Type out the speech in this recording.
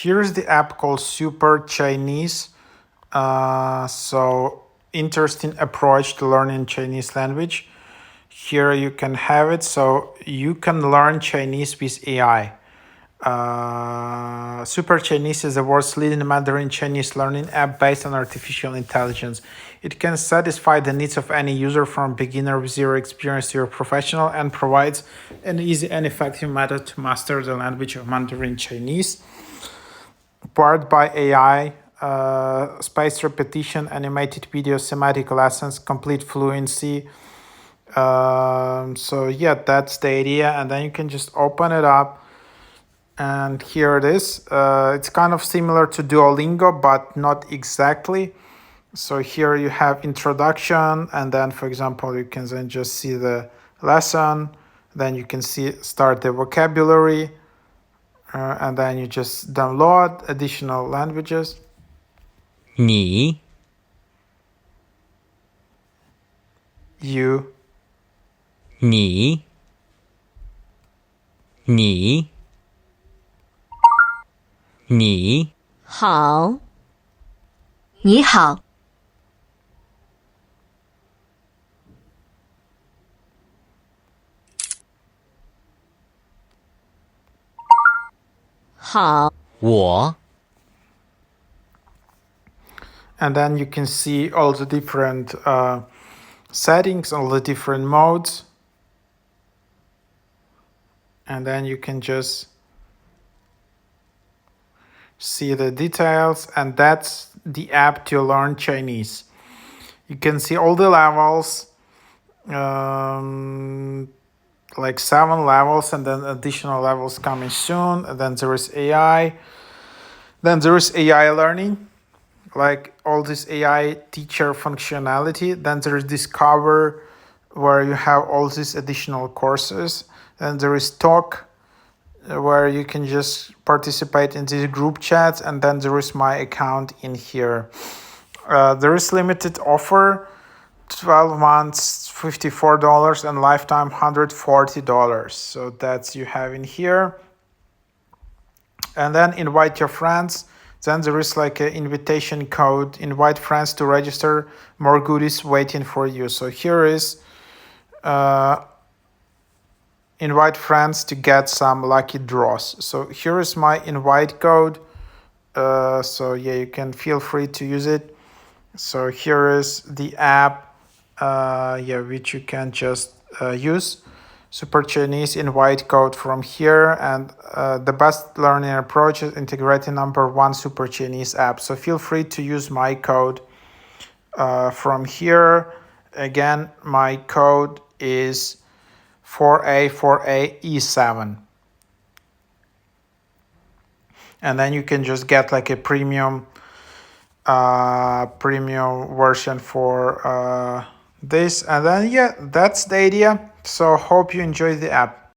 Here's the app called Superchinese. So interesting approach to learning Chinese language. Here you can have it. So you can learn Chinese with AI. Superchinese is the world's leading Mandarin Chinese learning app based on artificial intelligence. It can satisfy the needs of any user from beginner with zero experience to a professional and provides an easy and effective method to master the language of Mandarin Chinese. Powered by AI, spaced repetition, animated video, semantic lessons, complete fluency. So yeah, that's the idea. And then you can just open it up. And here it is. It's kind of similar to Duolingo, but not exactly. So here you have introduction, and then, for example, you can then just see the lesson. Then you can start the vocabulary, and then you just download additional languages. 你 You, 你 你 你好，你好，好，我 and then you can see all the different settings, all the different modes, and then you can just see the details, and that's the app to learn Chinese. You can see all the levels, like 7 levels, and then additional levels coming soon. And then there is AI. Then there is AI learning, like all this AI teacher functionality. Then there is Discover, where you have all these additional courses. Then there is Talk, where you can just participate in these group chats, and then there is my account in here. There is limited offer, 12 months $54 and lifetime $140. So that's you have in here. And then invite your friends. Then there is like an invitation code, invite friends to register, more goodies waiting for you. So here is invite friends to get some lucky draws. So here is my invite code. So yeah, you can feel free to use it. So here is the app, which you can just use. Superchinese invite code from here, and the best learning approach is integrating #1 Superchinese app. So feel free to use my code from here. Again, my code is 4A4AE7. And then you can just get like a premium version for this. And then yeah, that's the idea. So hope you enjoy the app.